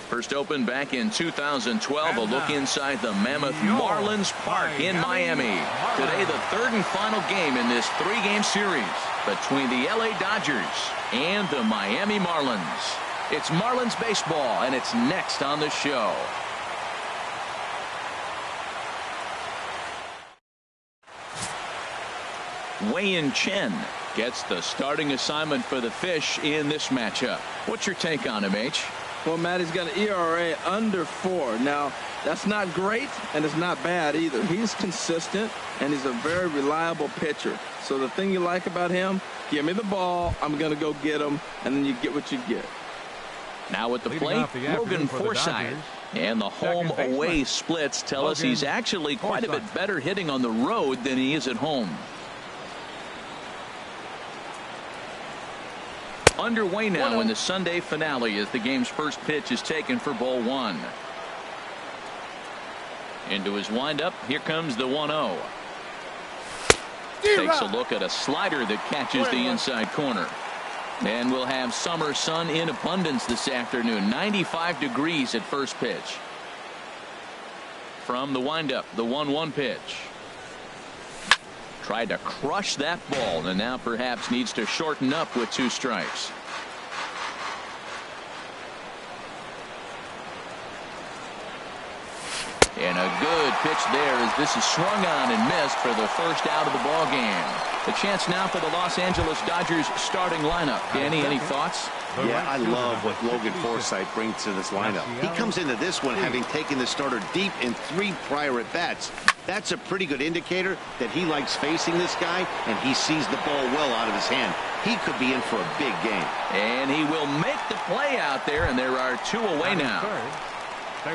First opened back in 2012. A look inside the Mammoth Marlins Park in Miami. Today, the third and final game in this three-game series between the LA Dodgers and the Miami Marlins. It's Marlins baseball, and it's next on the show. Wei-Yin Chen gets the starting assignment for the Fish in this matchup. What's your take on him, H? Well, Matt, he's got an ERA under 4. Now, that's not great, and it's not bad either. He's consistent, and he's a very reliable pitcher. So the thing you like about him, give me the ball, I'm going to go get him, and then you get what you get. Now at the plate, Logan Forsythe. And the home-away splits tell us he's actually quite a bit better hitting on the road than he is at home. Underway now in the Sunday finale as the game's first pitch is taken for ball 1. Into his windup, here comes the 1-0. Takes a look at a slider that catches the inside corner. And we'll have summer sun in abundance this afternoon. 95 degrees at first pitch. From the windup, the 1-1 pitch. Tried to crush that ball, and now perhaps needs to shorten up with 2 strikes. And a good pitch there as this is swung on and missed for the first out of the ball game. The chance now for the Los Angeles Dodgers starting lineup. Danny, any thoughts? Yeah, I love what Logan Forsythe brings to this lineup. He comes into this one having taken the starter deep in 3 prior at-bats. That's a pretty good indicator that he likes facing this guy, and he sees the ball well out of his hand. He could be in for a big game. And he will make the play out there, and there are 2 away now.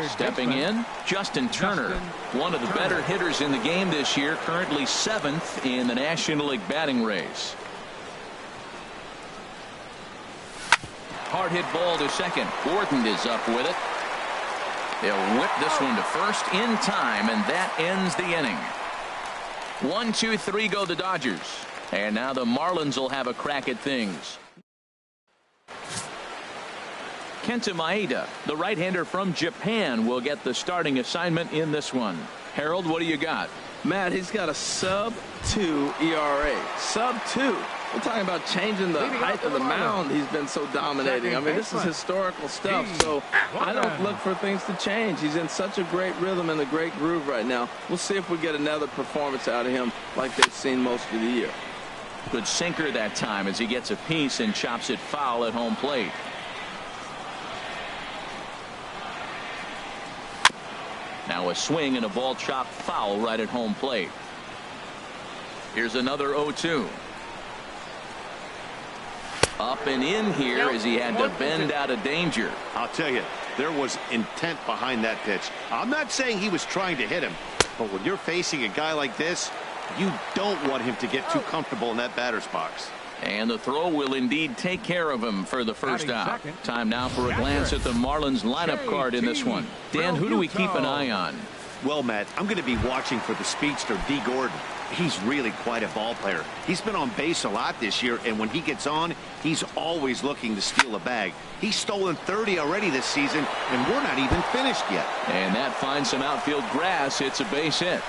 Stepping in, Justin Turner, one of the better hitters in the game this year, currently 7th in the National League batting race. Hard hit ball to second. Gordon is up with it. They'll whip this one to first in time, and that ends the inning. 1, 2, 3 go the Dodgers. And now the Marlins will have a crack at things. Kenta Maeda, the right-hander from Japan, will get the starting assignment in this one. Harold, what do you got? Matt, he's got a sub-2 ERA. Sub-2. We're talking about changing the height of the mound. He's been so dominating. I mean, this is historical stuff. So I don't look for things to change. He's in such a great rhythm and a great groove right now. We'll see if we get another performance out of him like they've seen most of the year. Good sinker that time as he gets a piece and chops it foul at home plate. Now a swing and a ball chopped foul right at home plate. Here's another 0-2. Up and in here as he had to bend out of danger. I'll tell you, there was intent behind that pitch. I'm not saying he was trying to hit him, but when you're facing a guy like this, you don't want him to get too comfortable in that batter's box. And the throw will indeed take care of him for the first out. Time now for a glance at the Marlins lineup card in this one. Dan, who do we keep an eye on? Well, Matt, I'm going to be watching for the speedster, D. Gordon. He's really quite a ball player. He's been on base a lot this year, and when he gets on, he's always looking to steal a bag. He's stolen 30 already this season, and we're not even finished yet. And that finds some outfield grass. It's a base hit.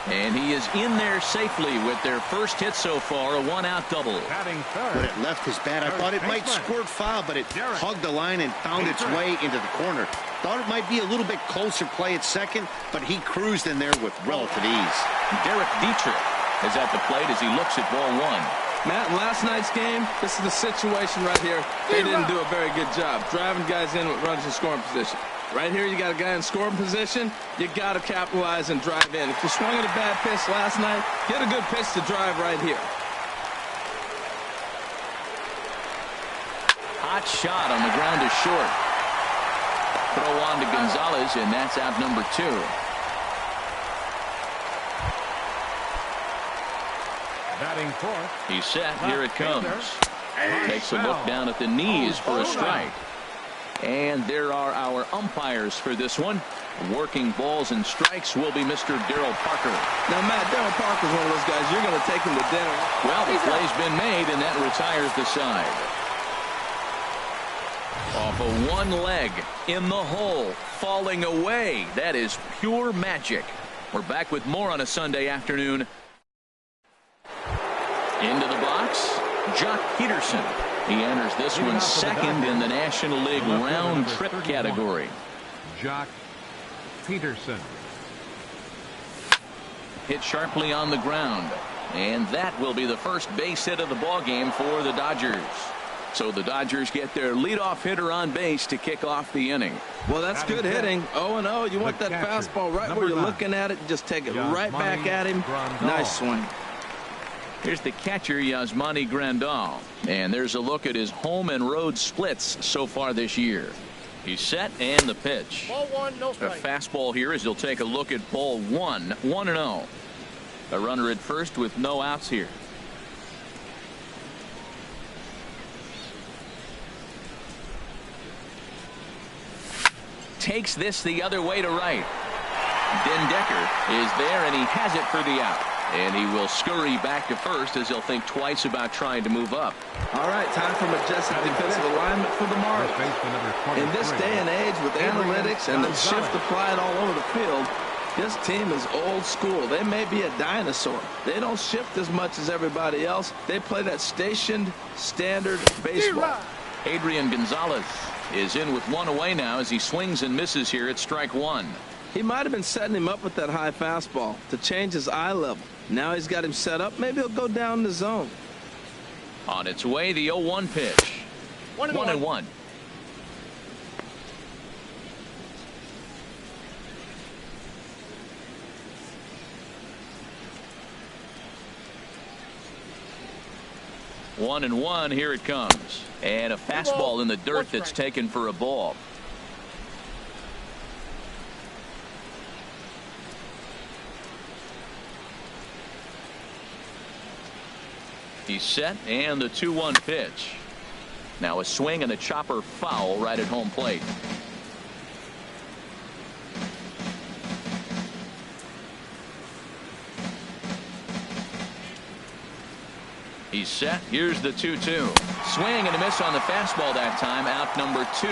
And he is in there safely with their first hit so far, a 1-out double. When it left his bat, I thought it might squirt foul, but it hugged the line and found its way into the corner. Thought it might be a little bit closer play at second, but he cruised in there with relative ease. Derek Dietrich is at the plate as he looks at ball 1. Matt, in last night's game, this is the situation right here. They didn't do a very good job driving guys in with runners in scoring position. Right here, you got a guy in scoring position. You got to capitalize and drive in. If you swung at a bad pitch last night, get a good pitch to drive right here. Hot shot on the ground is short. Throw on to Gonzalez, and that's out number 2. Batting fourth. He's set. Here it comes. Takes a look down at the knees for a strike. And there are our umpires for this one. Working balls and strikes will be Mr. Darryl Parker. Now, Matt, Darryl Parker's one of those guys. You're going to take him to dinner. Well, the play's been made, and that retires the side. Off of one leg, in the hole, falling away. That is pure magic. We're back with more on a Sunday afternoon. Into the box, Jock Peterson. He enters this one second in the National League round trip category. Jock Peterson. Hit sharply on the ground. And that will be the first base hit of the ball game for the Dodgers. So the Dodgers get their leadoff hitter on base to kick off the inning. Well, that's good hitting. 0-0. You want that fastball right where you're looking at it. Just take it right back at him. Nice swing. Here's the catcher, Yasmani Grandal. And there's a look at his home and road splits so far this year. He's set and the pitch. Ball one, no strike. A fastball here as he'll take a look at ball one. 1-0. A runner at first with no outs here. Takes this the other way to right. Den Decker is there and he has it for the out. And he will scurry back to first as he'll think twice about trying to move up. All right, time for majestic defensive alignment for the Marlins. In this day and age with analytics and the shift applied all over the field, this team is old school. They may be a dinosaur. They don't shift as much as everybody else. They play that stationed standard baseball. Adrian Gonzalez is in with one away now as he swings and misses here at strike one. He might have been setting him up with that high fastball to change his eye level. Now he's got him set up. Maybe he'll go down the zone. On its way, the 0-1 pitch. 1-1. One and one, here it comes. And a fastball in the dirt that's taken for a ball. He's set and the 2-1 pitch. Now a swing and a chopper foul right at home plate. He's set. Here's the 2-2. Swing and a miss on the fastball that time. Out number 2.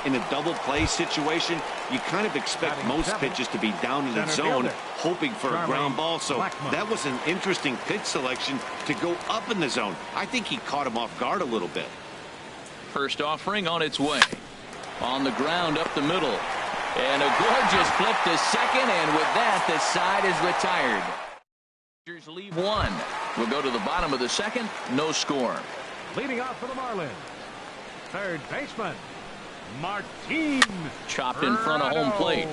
In a double play situation, you kind of expect most pitches to be down in the zone, hoping for a ground ball. So that was an interesting pitch selection to go up in the zone. I think he caught him off guard a little bit. First offering on its way. On the ground up the middle. And a gorgeous flip to second. And with that, the side is retired. Dodgers leave one. We'll go to the bottom of the second. No score. Leading off for the Marlins, third baseman Martin. Chopped in front of home plate.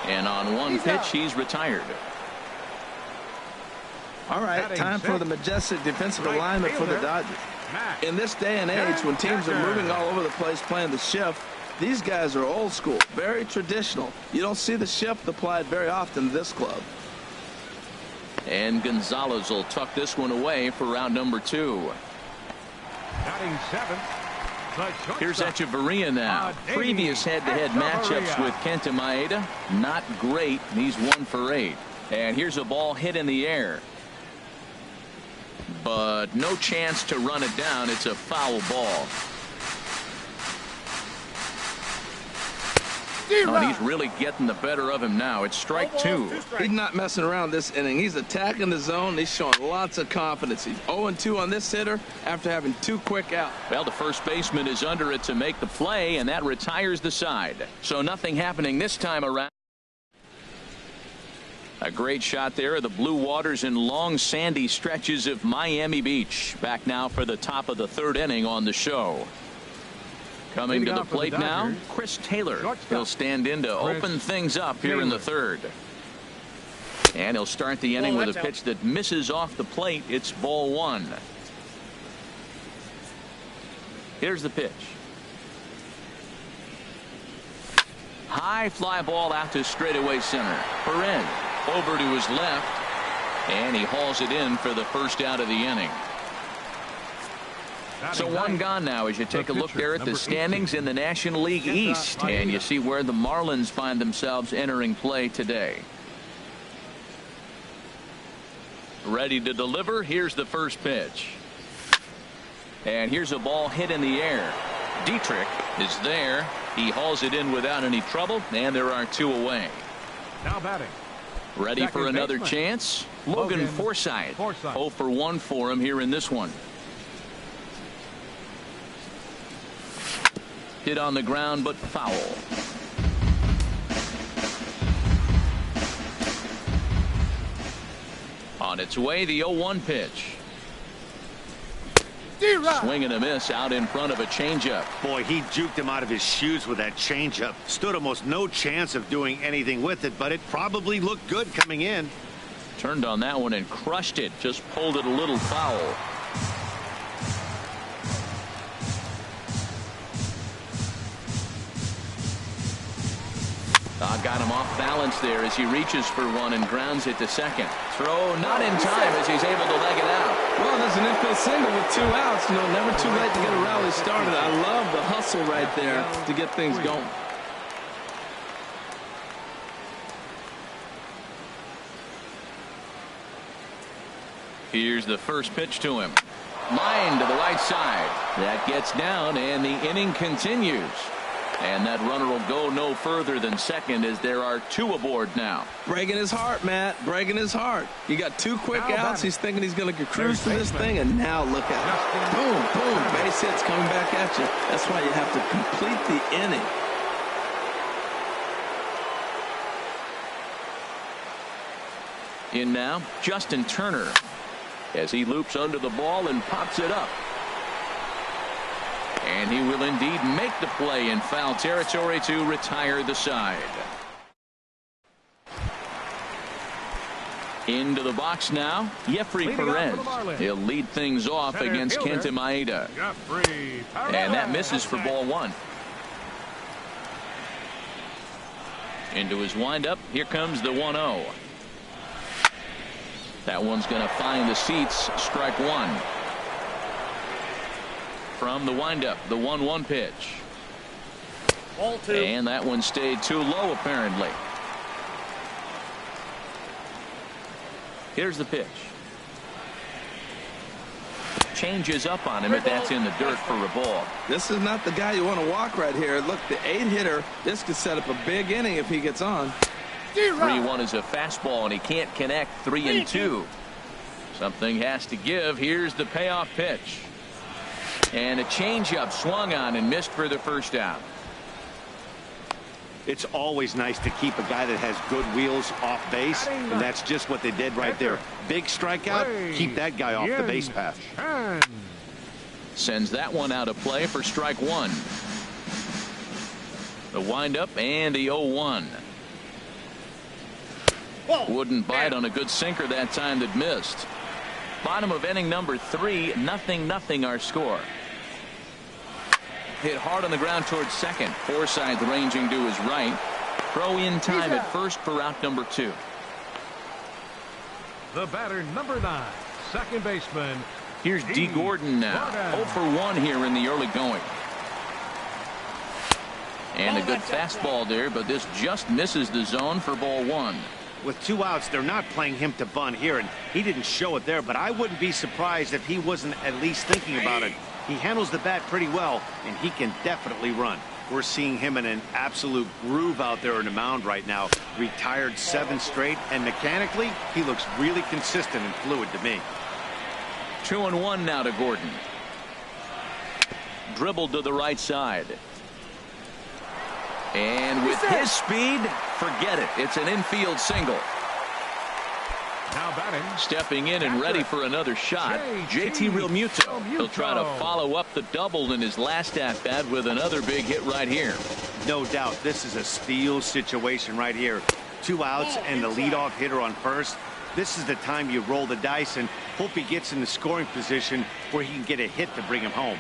And on one pitch, he's retired. All right, time for the majestic defensive alignment for the Dodgers. In this day and age, when teams are moving all over the place playing the shift, these guys are old school, very traditional. You don't see the shift applied very often to this club. And Gonzalez will tuck this one away for round number 2. Batting seventh. Here's Echeverria now. Previous head-to-head matchups with Kenta Maeda, not great. He's 1 for 8. And here's a ball hit in the air. But no chance to run it down. It's a foul ball. Oh, and he's really getting the better of him now. It's strike 2. He's not messing around this inning. He's attacking the zone. He's showing lots of confidence. He's 0-2 on this hitter after having 2 quick outs. Well, the first baseman is under it to make the play, and that retires the side. So nothing happening this time around. A great shot there of the blue waters and long sandy stretches of Miami Beach. Back now for the top of the 3rd inning on the show. Coming to the plate now, Chris Taylor. He'll stand in to open things up here in the 3rd. And he'll start the inning with a pitch that misses off the plate. It's ball 1. Here's the pitch. High fly ball out to straightaway center. Perez over to his left. And he hauls it in for the first out of the inning. So 1 gone now as you take a look there at the standings in the National League East. And you see where the Marlins find themselves entering play today. Ready to deliver. Here's the first pitch. And here's a ball hit in the air. Dietrich is there. He hauls it in without any trouble, and there are 2 away. Now batting. Ready for another chance. Logan Forsythe. 0 for 1 for him here in this one. Hit on the ground, but foul. On its way, the 0-1 pitch. Swing and a miss out in front of a changeup. Boy, he juked him out of his shoes with that changeup. Stood almost no chance of doing anything with it, but it probably looked good coming in. Turned on that one and crushed it. Just pulled it a little foul. Got him off balance there as he reaches for one and grounds it to second. Throw not in time as he's able to leg it out. Well, there's an infield single with 2 outs. You know, never too late to get a rally started. I love the hustle right there to get things going. Here's the first pitch to him. Line to the right side. That gets down, and the inning continues. And that runner will go no further than second as there are 2 aboard now. Breaking his heart, Matt. Breaking his heart. He got 2 quick outs. He's thinking he's going to cruise through this thing, and now look at it. Boom, boom. Base hits coming back at you. That's why you have to complete the inning. In now, Justin Turner as he loops under the ball and pops it up. And he will indeed make the play in foul territory to retire the side. Into the box now, Jeffrey Perez. He'll lead things off against Kenta Maeda. And that misses for ball 1. Into his windup, here comes the 1-0. That one's going to find the seats. Strike 1. From the windup, the 1-1 pitch. Ball 2. And that one stayed too low, apparently. Here's the pitch. Changes up on him, but that's in the dirt for a ball. This is not the guy you want to walk right here. Look, the 8-hitter, this could set up a big inning if he gets on. 3-1 is a fastball, and he can't connect. 3-2. Something has to give. Here's the payoff pitch. And a changeup swung on and missed for the first out. It's always nice to keep a guy that has good wheels off base, and that's just what they did right there. Big strikeout, keep that guy off the base path. Sends that one out of play for strike 1. The windup and the 0-1. Wouldn't bite on a good sinker that time that missed. Bottom of inning number 3, 0-0 our score. Hit hard on the ground towards second. Forsythe ranging to his right. Throw in time at first for out number 2. The batter, number 9, second baseman. Here's D. Gordon now. 0 for 1 here in the early going. And a good fastball there, but this just misses the zone for ball 1. With 2 outs, they're not playing him to bunt here, and he didn't show it there, but I wouldn't be surprised if he wasn't at least thinking about it. He handles the bat pretty well, and he can definitely run. We're seeing him in an absolute groove out there on the mound right now. Retired 7 straight, and mechanically, he looks really consistent and fluid to me. 2-1 now to Gordon. Dribbled to the right side. And with his speed, forget it. It's an infield single. Now batting. Stepping in and ready for another shot, JT Realmuto. He'll try to follow up the double in his last at-bat with another big hit right here. No doubt, this is a steal situation right here. 2 outs and the leadoff hitter on first. This is the time you roll the dice and hope he gets in the scoring position where he can get a hit to bring him home.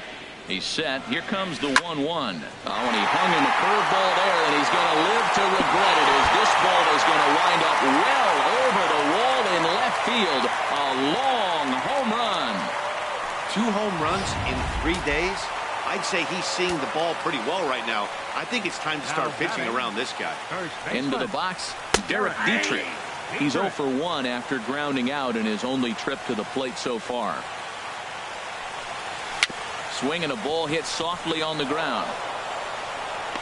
He's set. Here comes the 1-1. Oh, and he hung him a curveball there, and he's going to live to regret it as this ball is going to wind up well over the wall in left field. A long home run. 2 home runs in 3 days. I'd say he's seeing the ball pretty well right now. I think it's time to start pitching around this guy. Into the box, Derek Dietrich. He's 0 for 1 after grounding out in his only trip to the plate so far. swing and a ball hit softly on the ground.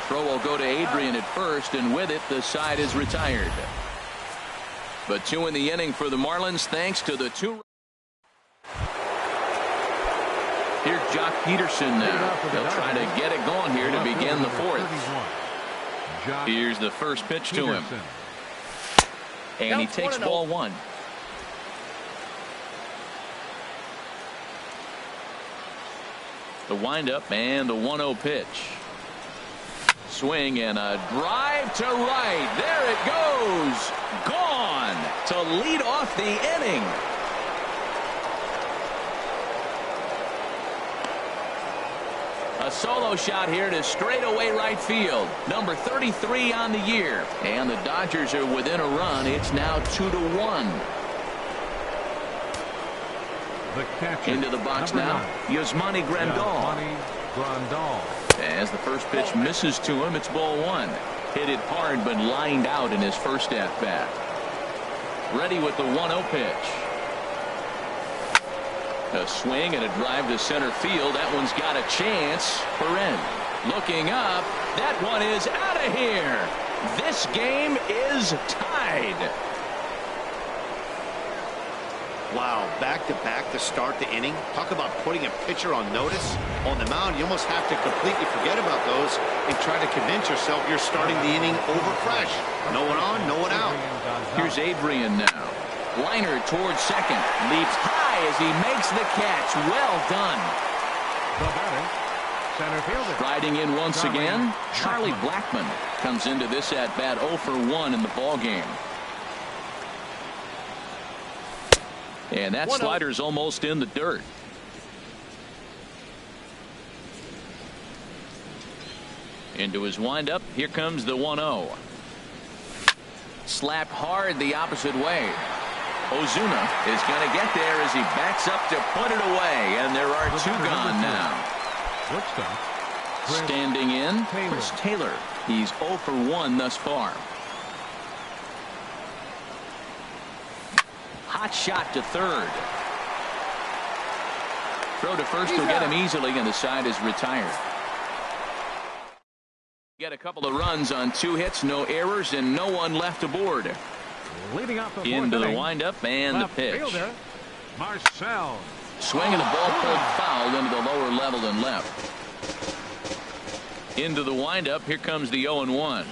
Throw will go to Adrian at first, and with it the side is retired. But 2 in the inning for the Marlins thanks to the 2. Here's Jock Peterson now. They'll try to get it going here to begin the 4th. Here's the first pitch to him. And he takes ball 1. The windup and the 1-0 pitch. Swing and a drive to right. There it goes. Gone to lead off the inning. A solo shot here to straightaway right field. Number 33 on the year. And the Dodgers are within a run. It's now 2-1. Into the box now. Yasmani Grandal. As the first pitch misses to him, it's ball 1. Hit it hard but lined out in his first at bat. Ready with the 1-0 pitch. A swing and a drive to center field. That one's got a chance. Perrin looking up. That one is out of here. This game is tied. Wow, back-to-back to start the inning. Talk about putting a pitcher on notice. On the mound, you almost have to completely forget about those and try to convince yourself you're starting the inning over fresh. No one on, no one out. Here's Adrian now. Liner towards second. Leaps high as he makes the catch. Well done. The batter, center fielder. Riding in once again, Charlie Blackmon comes into this at bat 0 for 1 in the ball game. And that slider's almost in the dirt. Into his windup. Here comes the 1-0. Slapped hard the opposite way. Ozuna is going to get there as he backs up to put it away. And there are 2 gone now. Standing in, Chris Taylor. He's 0 for 1 thus far. Hot shot to third. Throw to first will get him easily, and the side is retired. Get a couple of runs on 2 hits, no errors, and no one left aboard. Leading off the Into the windup and the pitch. Marcel. Swing and the ball pulled foul into the lower level and left. Into the windup. Here comes the 0-1.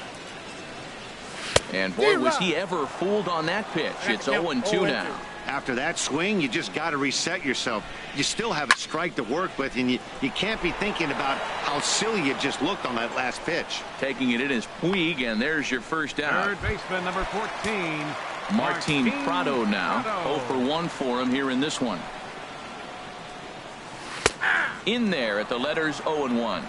And boy, was he ever fooled on that pitch. It's 0-2 now. After that swing, you just got to reset yourself. You still have a strike to work with, and you can't be thinking about how silly you just looked on that last pitch. Taking it in is Puig, and there's your first out. Third baseman, number 14. Martin Prado now. 0 for 1 for him here in this one. In there at the letters 0-1.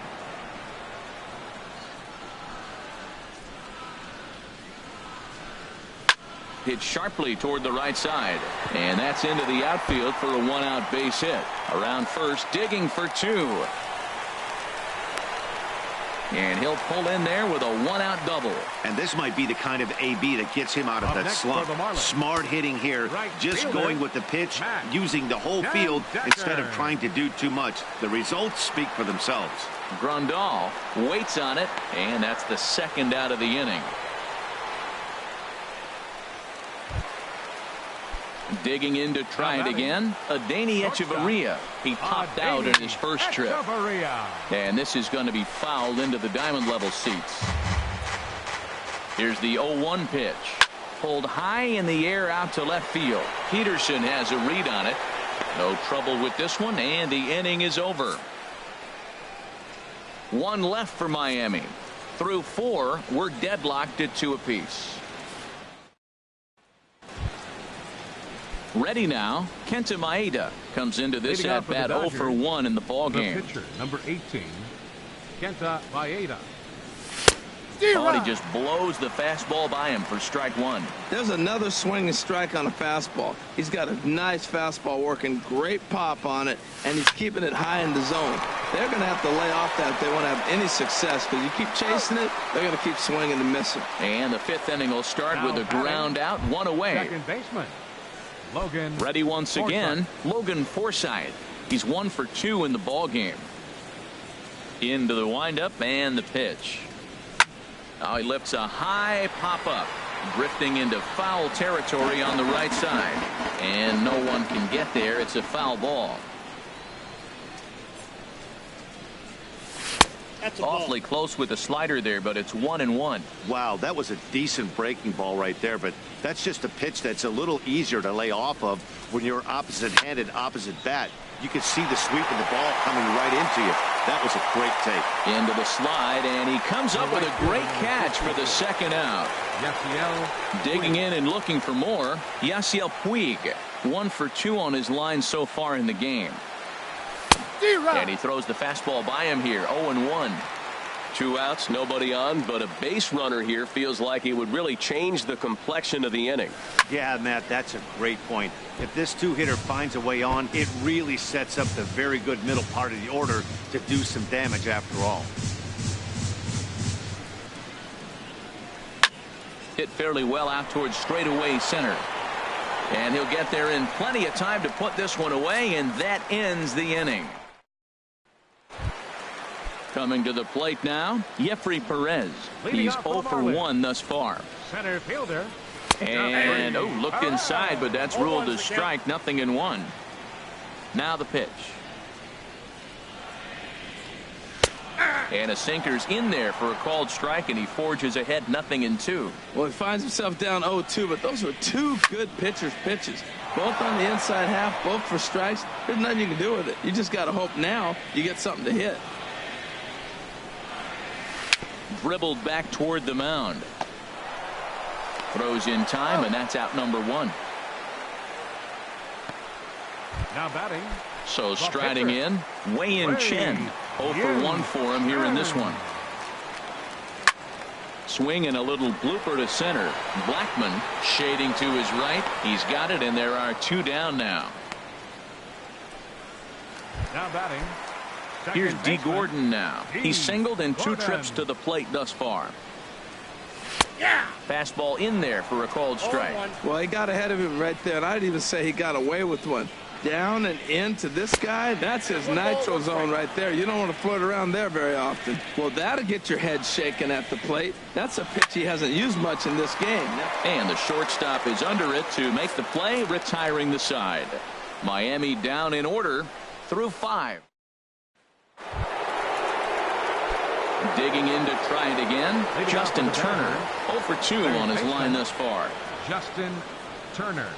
Hit sharply toward the right side, and that's into the outfield for a 1-out base hit. Around first, digging for 2, and he'll pull in there with a 1-out double. And this might be the kind of AB that gets him out of that slump. Smart hitting here, just going with the pitch, using the whole field instead of trying to do too much. The results speak for themselves. Grandal waits on it, and that's the second out of the inning. Digging in to try it again. Adeiny Echeverria. He popped out in his first trip. And this is going to be fouled into the diamond level seats. Here's the 0-1 pitch. Pulled high in the air out to left field. Peterson has a read on it. No trouble with this one, and the inning is over. 1 left for Miami. Through 4, we're deadlocked at 2 apiece. Ready now, Kenta Maeda comes into this at bat 0 for 1 in the ball game. Pitcher, number 18, Kenta Maeda. He just blows the fastball by him for strike 1. There's another swinging strike on a fastball. He's got a nice fastball working, great pop on it, and he's keeping it high in the zone. They're going to have to lay off that if they want to have any success, because you keep chasing it, they're going to keep swinging and missing. And the 5th inning will start with a ground out, 1 away. Second baseman, Logan. Ready once again, Logan Forsythe. He's 1 for 2 in the ball game. Into the windup and the pitch. Now he lifts a high pop up, drifting into foul territory on the right side, and no one can get there. It's a foul ball. Awfully close with the slider there, but it's 1-1. Wow, that was a decent breaking ball right there, but that's just a pitch that's a little easier to lay off of when you're opposite-handed, opposite bat. You can see the sweep of the ball coming right into you. That was a great take. Into the slide, and he comes up with a great catch for the second out. Digging in and looking for more, Yasiel Puig, 1 for 2 on his line so far in the game. And he throws the fastball by him here. 0-1. 2 outs, nobody on, but a base runner here feels like it would really change the complexion of the inning. Yeah, Matt, that's a great point. If this two-hitter finds a way on, it really sets up the very good middle part of the order to do some damage after all. Hit fairly well out towards straightaway center. And he'll get there in plenty of time to put this one away, and that ends the inning. Coming to the plate now, Jeffrey Perez. He's 0 for 1 thus far. Center fielder. And looked inside, but that's ruled a strike. 0-1. Now the pitch. And a sinker's in there for a called strike, and he forges ahead 0-2. Well, he finds himself down 0-2, but those were 2 good pitchers' pitches. Both on the inside half, both for strikes. There's nothing you can do with it. You just got to hope now you get something to hit. Dribbled back toward the mound. Throws in time, and that's out number 1. Now batting. So striding in, Wei-Yin Chen. 0 for 1 for him here in this one. Swing and a little blooper to center. Blackman shading to his right. He's got it, and there are 2 down now. Now batting. Here's D. Gordon now. He's singled in 2 trips to the plate thus far. Fastball in there for a called strike. Well, he got ahead of him right there, and I'd even say he got away with one. Down and into this guy, that's his nitro zone right there. You don't want to float around there very often. Well, that'll get your head shaken at the plate. That's a pitch he hasn't used much in this game. And the shortstop is under it to make the play, retiring the side. Miami down in order through 5. Digging in to try it again, Justin Turner. 0 for 2 on his line thus far. Justin Turner.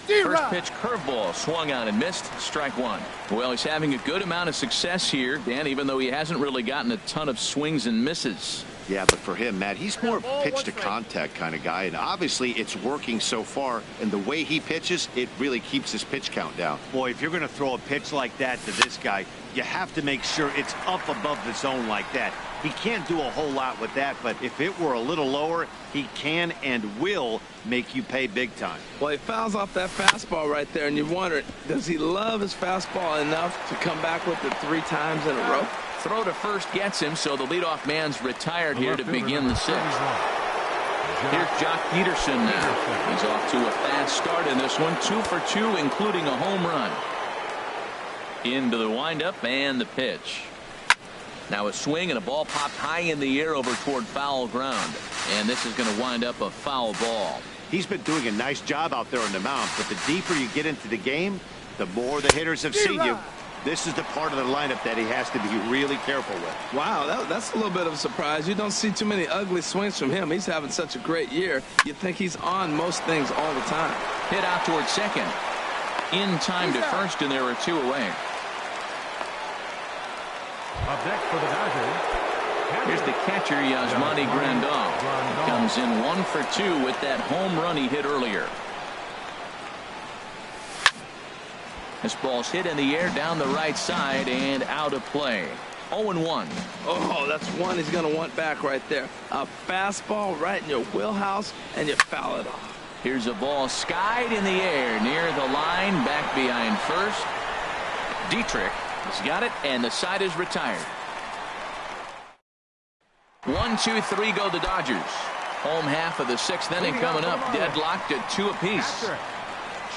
First pitch curveball swung on and missed. Strike 1. Well, he's having a good amount of success here, Dan, even though he hasn't really gotten a ton of swings and misses. Yeah, but for him, Matt, he's more of a pitch to contact kind of guy, and obviously it's working so far, and the way he pitches, it really keeps his pitch count down. Boy, if you're going to throw a pitch like that to this guy, you have to make sure it's up above the zone like that. He can't do a whole lot with that, but if it were a little lower, he can and will make you pay big time. Well, he fouls off that fastball right there, and you wonder, does he love his fastball enough to come back with it 3 times in a row? Throw to first gets him, so the leadoff man's retired here to begin the 6th. Here's Jock Peterson now. He's off to a fast start in this one. 2 for 2, including a home run. Into the windup and the pitch. Now a swing and a ball popped high in the air over toward foul ground. And this is going to wind up a foul ball. He's been doing a nice job out there on the mound, but the deeper you get into the game, the more the hitters have seen you. This is the part of the lineup that he has to be really careful with. Wow, that's a little bit of a surprise. You don't see too many ugly swings from him. He's having such a great year. You think he's on most things all the time. Hit out towards second. In time to first, and there are 2 away. Up next for the Dodgers. Here's the catcher, Yasmani Grandal. Comes in 1 for 2 with that home run he hit earlier. This ball's hit in the air down the right side and out of play. 0-1. Oh, that's one he's going to want back right there. A fastball right in your wheelhouse, and you foul it off. Here's a ball skied in the air near the line, back behind first. Dietrich has got it, and the side is retired. 1, 2, 3 go the Dodgers. Home half of the 6th inning coming up, deadlocked at 2 apiece.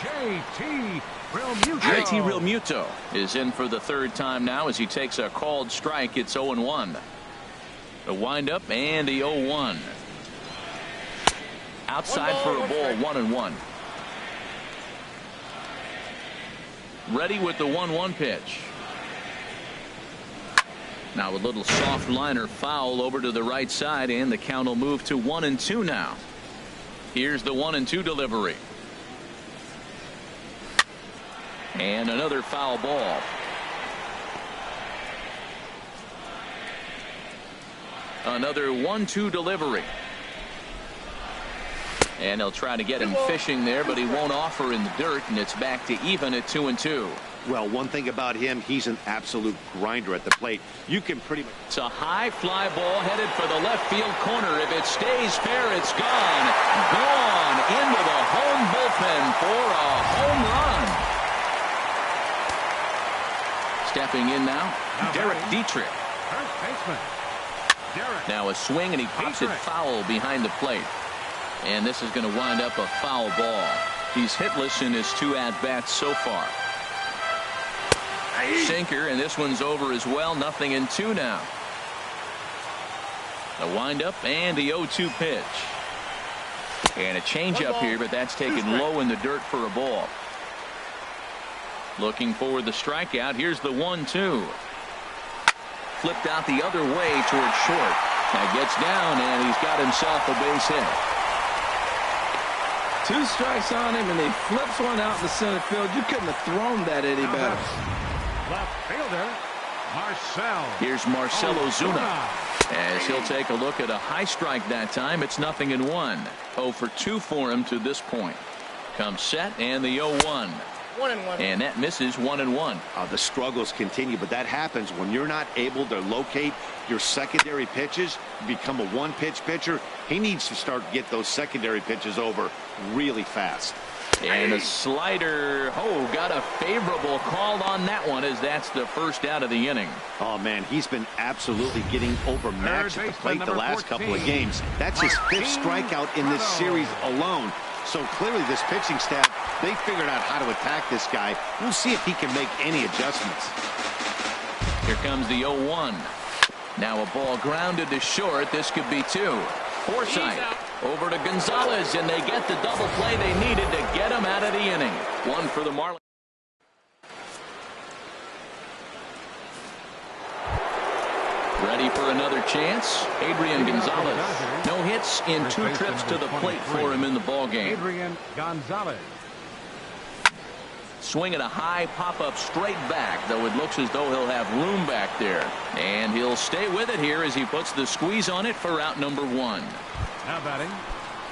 J.T. JT Realmuto is in for the third time now as he takes a called strike. It's 0-1. The windup and the 0-1. Outside for a ball, 1-1. Ready with the 1-1 pitch. Now a little soft liner foul over to the right side, and the count will move to 1-2 now. Here's the 1-2 delivery. And another foul ball. Another 1-2 delivery. And he'll try to get him fishing there, but he won't offer in the dirt, and it's back to even at 2-2. Well, one thing about him, he's an absolute grinder at the plate. You can pretty much. It's a high fly ball headed for the left field corner. If it stays fair, it's gone. Gone into the home bullpen for a home run. Stepping in now, Derek Dietrich. Now a swing, and he pops it foul behind the plate. And this is going to wind up a foul ball. He's hitless in his 2 at-bats so far. Sinker, and this one's over as well. 0-2 now. The windup and the 0-2 pitch. And a changeup here, but that's taken low in the dirt for a ball. Looking for the strikeout. Here's the 1-2. Flipped out the other way towards short. Now gets down, and he's got himself a base hit. 2 strikes on him, and he flips one out in the center field. You couldn't have thrown that any better. Left fielder, Marcell. Here's Marcell Ozuna as he'll take a look at a high strike that time. It's 0-1. 0 for 2 for him to this point. Comes set, and the 0-1. 1-1. And that misses 1-1. The struggles continue, but that happens when you're not able to locate your secondary pitches. You become a one-pitch pitcher. He needs to start to get those secondary pitches over really fast. And a slider. Oh, got a favorable call on that one, as that's the first out of the inning. Oh, man, he's been absolutely getting overmatched at the plate the last couple of games. That's his 5th strikeout in this series alone. So clearly this pitching staff, they figured out how to attack this guy. We'll see if he can make any adjustments. Here comes the 0-1. Now a ball grounded to short. This could be 2. Forsythe over to Gonzalez, and they get the double play they needed to get him out of the inning. 1 for the Marlins. Ready for another chance. Adrian Gonzalez. No hits in 2 trips to the plate for him in the ballgame. Adrian Gonzalez. Swinging a high pop-up straight back, though it looks as though he'll have room back there. And he'll stay with it here as he puts the squeeze on it for out number 1. Now batting,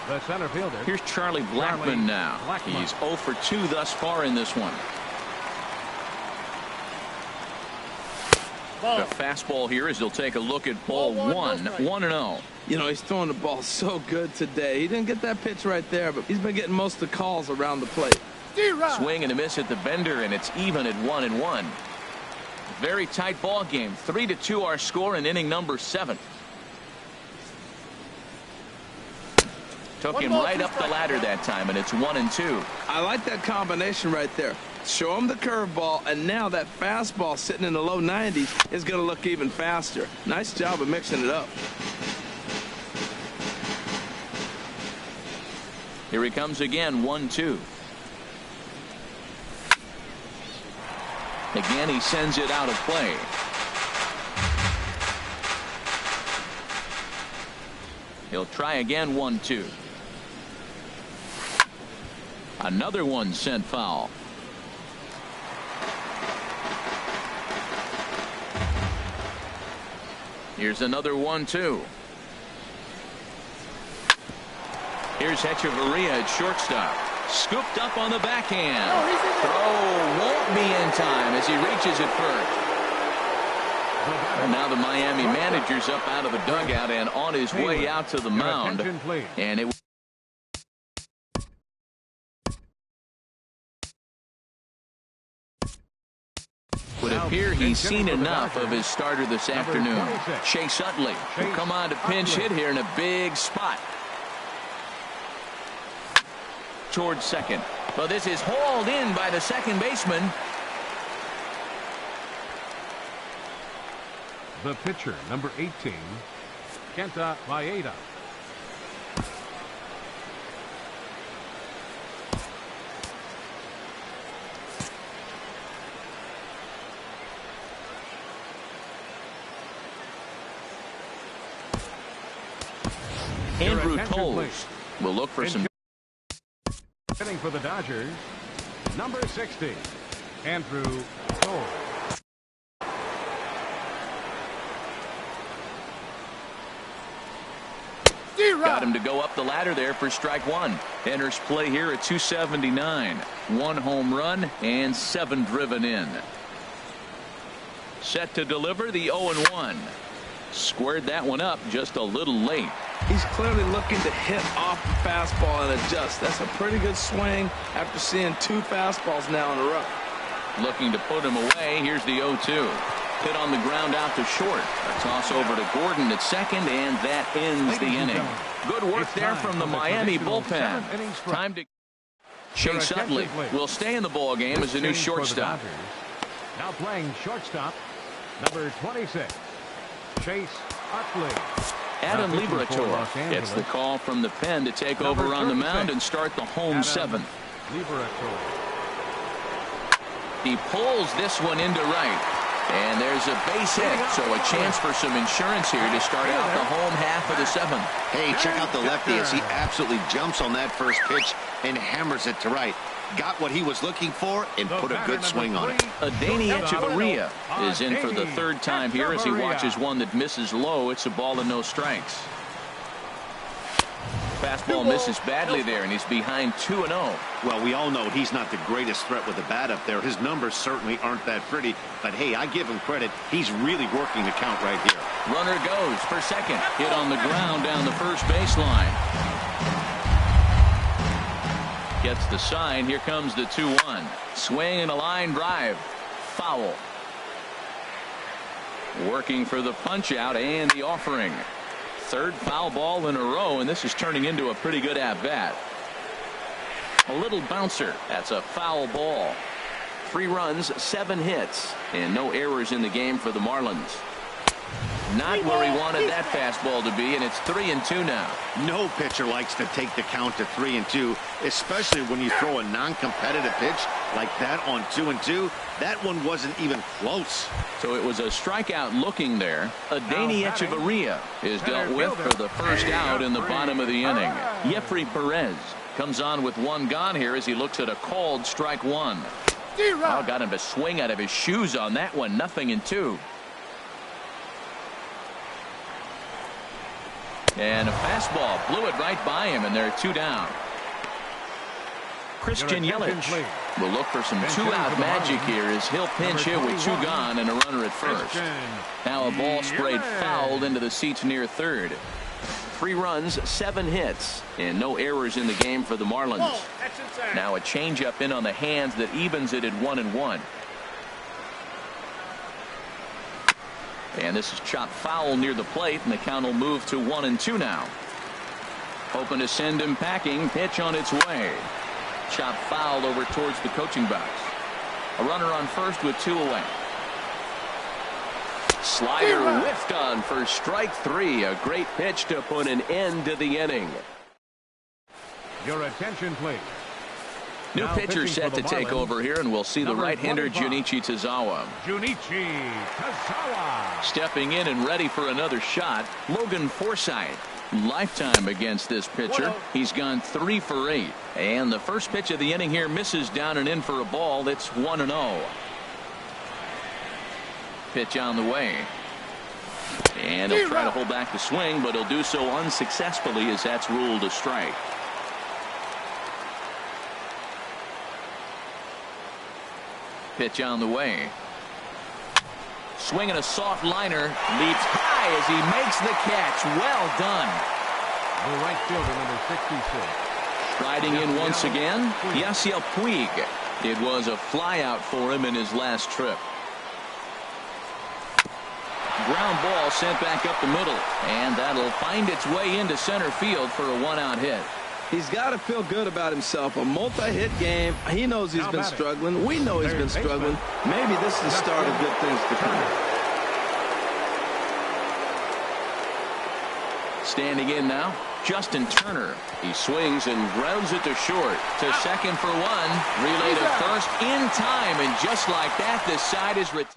the center fielder. Here's Charlie Blackmon now. He's 0 for 2 thus far in this one. The fastball here as he'll take a look at ball 1. 1-0. You know, he's throwing the ball so good today. He didn't get that pitch right there, but he's been getting most of the calls around the plate. Swing and a miss at the bender, and it's even at 1-1. Very tight ball game. 3-2 our score in inning number 7. Took him right up the ladder that time, and it's 1-2. I like that combination right there. Show him the curveball, and now that fastball sitting in the low 90s is going to look even faster. Nice job of mixing it up. Here he comes again, 1-2. Again, he sends it out of play. He'll try again, 1-2. Another one sent foul. Here's another 1-2. Here's Hechavarria at shortstop. Scooped up on the backhand. Throw won't be in time as he reaches it first. And now the Miami manager's up out of the dugout and on his way out to the mound. And it would appear he's seen enough of his starter this afternoon. Chase Utley will come on to pinch hit here in a big spot. towards second. But this is hauled in by the second baseman. The pitcher, number 18, Kenta Maeda. Andrew Toles will look for some. Hitting for the Dodgers, number 60, Andrew Toles. Got him to go up the ladder there for strike one. Enters play here at 279. 1 home run and 7 driven in. Set to deliver the 0-1. Squared that one up just a little late. He's clearly looking to hit off the fastball and adjust. That's a pretty good swing after seeing 2 fastballs now in a row. Looking to put him away. Here's the 0-2. Hit on the ground out to short. A toss over to Gordon at second, and that ends the inning. Good work there from the Miami bullpen. Time to. Chase Utley will stay in the ball game as a new shortstop. Now playing shortstop, number 26, Chase Utley. Adam Liberator gets the call from the pen to take over on the mound and start the home 7th. He pulls this one into right. And there's a base hit, so a chance for some insurance here to start out the home half of the 7th. Hey, check out the lefty as he absolutely jumps on that first pitch and hammers it to right. Got what he was looking for and put a good swing on it. Adeiny Echeverria is in for the 3rd time here as he watches one that misses low. It's a ball and no strikes. Fastball misses badly there, and he's behind 2-0. Well, we all know he's not the greatest threat with the bat up there. His numbers certainly aren't that pretty. But, hey, I give him credit. He's really working the count right here. Runner goes for second. Hit on the ground down the first baseline. Gets the sign. Here comes the 2-1. Swing and a line drive. Foul. Working for the punch out and the offering. 3rd foul ball in a row, and this is turning into a pretty good at-bat. A little bouncer. That's a foul ball. 3 runs, 7 hits, and no errors in the game for the Marlins. Not where he wanted that fastball to be, and it's 3-2 now. No pitcher likes to take the count to 3-2, especially when you throw a non-competitive pitch like that on 2-2. That one wasn't even close. So it was a strikeout looking there. Adeiny Echeverria is dealt with for the first out in the bottom of the inning. Jeffrey Perez comes on with 1 gone here as he looks at a called strike 1. Oh, got him to swing out of his shoes on that one. 0-2. And a fastball blew it right by him, and they're 2 down. Christian Yelich will look for some 2-out magic here as he'll pinch hit with 2 gone and a runner at first. Now a ball sprayed fouled into the seats near third. 3 runs, 7 hits, and no errors in the game for the Marlins. Now a changeup in on the hands that evens it at 1-1. And this is chopped foul near the plate, and the count will move to 1-2 now. Hoping to send him packing. Pitch on its way. Chopped foul over towards the coaching box. A runner on first with 2 away. Slider whiffed on for strike 3. A great pitch to put an end to the inning. Your attention, please. New pitcher set to take over here, and we'll see the right-hander Junichi Tazawa. Junichi Tazawa. Stepping in and ready for another shot, Logan Forsythe. Lifetime against this pitcher. He's gone 3 for 8. And the first pitch of the inning here misses down and in for a ball. That's 1-0. Pitch on the way. And he'll try to hold back the swing, but he'll do so unsuccessfully as that's ruled a strike. Pitch on the way. Swinging a soft liner. Leaps high as he makes the catch. Well done. The right fielder, number 66. Striding in once again, Yasiel Puig. It was a flyout for him in his last trip. Ground ball sent back up the middle, and that'll find its way into center field for a 1-out hit. He's got to feel good about himself. A multi-hit game. He knows he's been struggling. We know he's been struggling. Maybe this is the start of good things to come. Standing in now, Justin Turner. He swings and grounds it to short. To second for one. Relay to first in time. And just like that, the side is retired.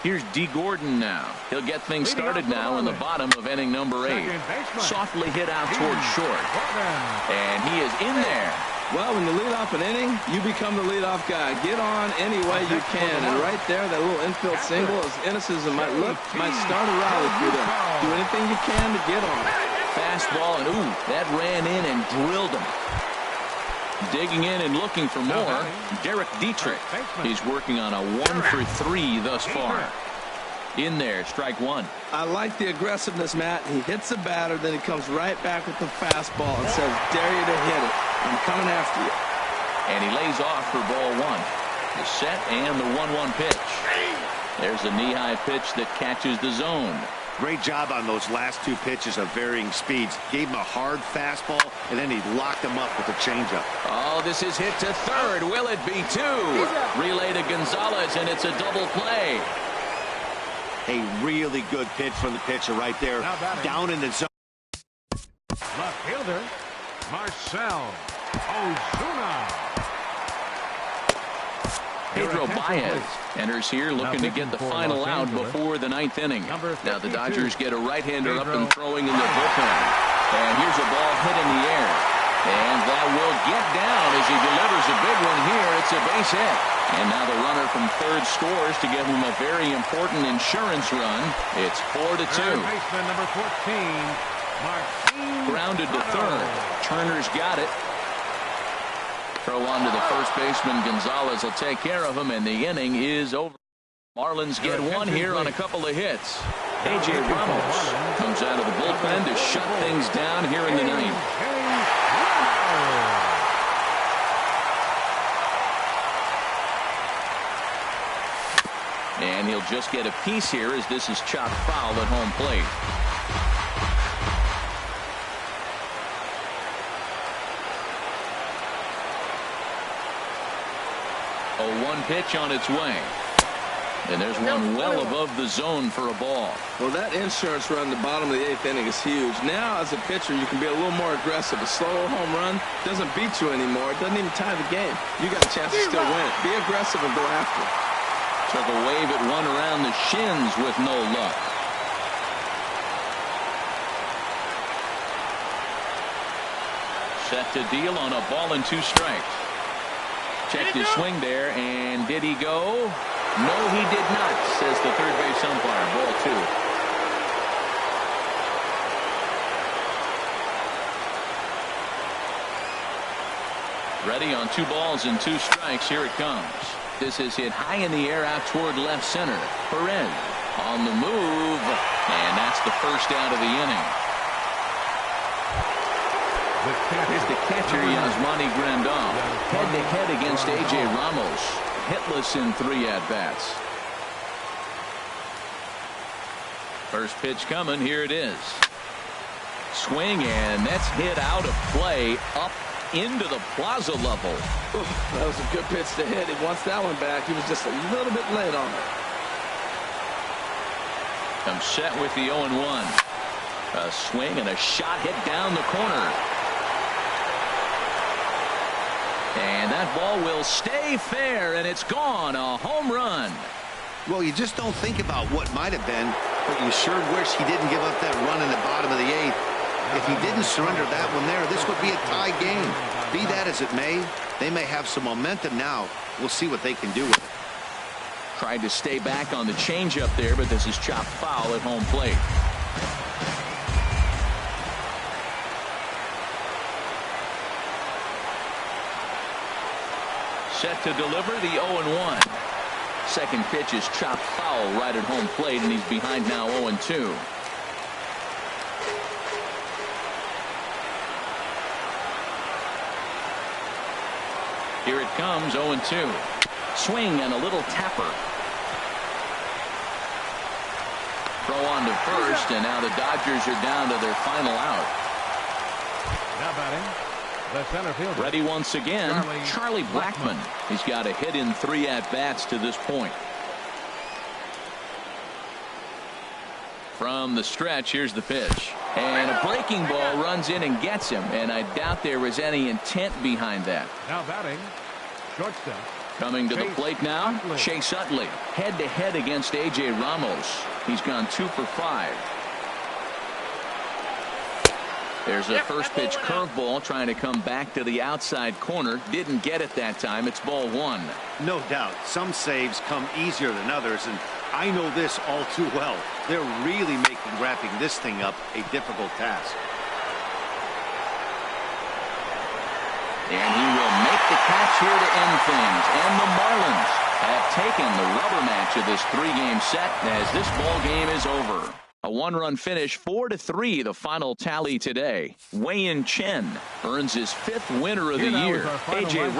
Here's D. Gordon now. He'll get things started now in the bottom of inning number 8. Softly hit out towards short. And he is in there. Well, when you lead off an inning, you become the leadoff guy. Get on any way you can. And right there, that little infield single, as innocent as it might look, might start a rally through them. Do anything you can to get on. Fastball, and ooh, that ran in and drilled him. Digging in and looking for more, Derek Dietrich. He's working on a 1 for 3 thus far. In there, strike one. I like the aggressiveness, Matt. He hits the batter, then he comes right back with the fastball and says, dare you to hit it. I'm coming after you. And he lays off for ball 1. The set and the 1-1 pitch. There's a knee-high pitch that catches the zone. Great job on those last 2 pitches of varying speeds. Gave him a hard fastball, and then he locked him up with a changeup. Oh, this is hit to third. Will it be 2? Relay to Gonzalez, and it's a double play. A really good pitch from the pitcher right there. Down in the zone. Left fielder, Marcell Ozuna. Pedro Baez enters here looking to get the final out before the 9th inning. Now the Dodgers get a right-hander up and throwing in the bullpen. And here's a ball hit in the air. And that will get down as he delivers a big one here. It's a base hit. And now the runner from third scores to give him a very important insurance run. It's 4-2. Baseman number 14, grounded to third. Turner's got it. Throw on to the first baseman. Gonzalez will take care of him, and the inning is over. Marlins get one here on a couple of hits. A.J. Ramos comes out of the bullpen to shut things down here in the 9th. And he'll just get a piece here as this is chopped foul at home plate. A 1 pitch on its way. And there's one well above the zone for a ball. Well, that insurance run in the bottom of the 8th inning is huge. Now, as a pitcher, you can be a little more aggressive. A slower home run doesn't beat you anymore. It doesn't even tie the game. You got a chance to still win it. Be aggressive and go after it. Took a wave at one around the shins with no luck. Set to deal on a ball and 2 strikes. Checked his swing there, and did he go? No, he did not, says the third base umpire. Ball 2. Ready on 2 balls and 2 strikes. Here it comes. This is hit high in the air out toward left center. Perez on the move, and that's the first out of the inning. Here's the catcher, Yasmani Grandal, head-to-head against A.J. Ramos. Hitless in 3 at-bats. First pitch coming. Here it is. Swing, and that's hit out of play up into the plaza level. Ooh, that was a good pitch to hit. He wants that one back. He was just a little bit late on it. Comes set with the 0-1. A swing and a shot hit down the corner. And that ball will stay fair, and it's gone. A home run. Well, you just don't think about what might have been, but you sure wish he didn't give up that run in the bottom of the 8th. If he didn't surrender that one there, this would be a tie game. Be that as it may, they may have some momentum now. We'll see what they can do with it. Tried to stay back on the changeup there, but this is chopped foul at home plate. Set to deliver the 0-1. Second pitch is chopped foul right at home plate, and he's behind now 0-2. Here it comes, 0-2. Swing and a little tapper. Throw on to first, and now the Dodgers are down to their final out. Now batting, the center fielder. Ready once again, Charlie Blackmon. He's got a hit in 3 at-bats to this point. From the stretch, here's the pitch. And a breaking ball runs in and gets him. And I doubt there was any intent behind that. Now batting, shortstop. Coming to the plate now, Chase Utley. Head-to-head against A.J. Ramos. He's gone 2 for 5. There's a first pitch curveball trying to come back to the outside corner. Didn't get it that time. It's ball 1. No doubt. Some saves come easier than others, and I know this all too well. They're really making wrapping this thing up a difficult task. And he will make the catch here to end things. And the Marlins have taken the rubber match of this 3-game set as this ball game is over. A 1-run finish, 4-3, the final tally today. Wei-Yin Chen earns his 5th winner of the year. A.J.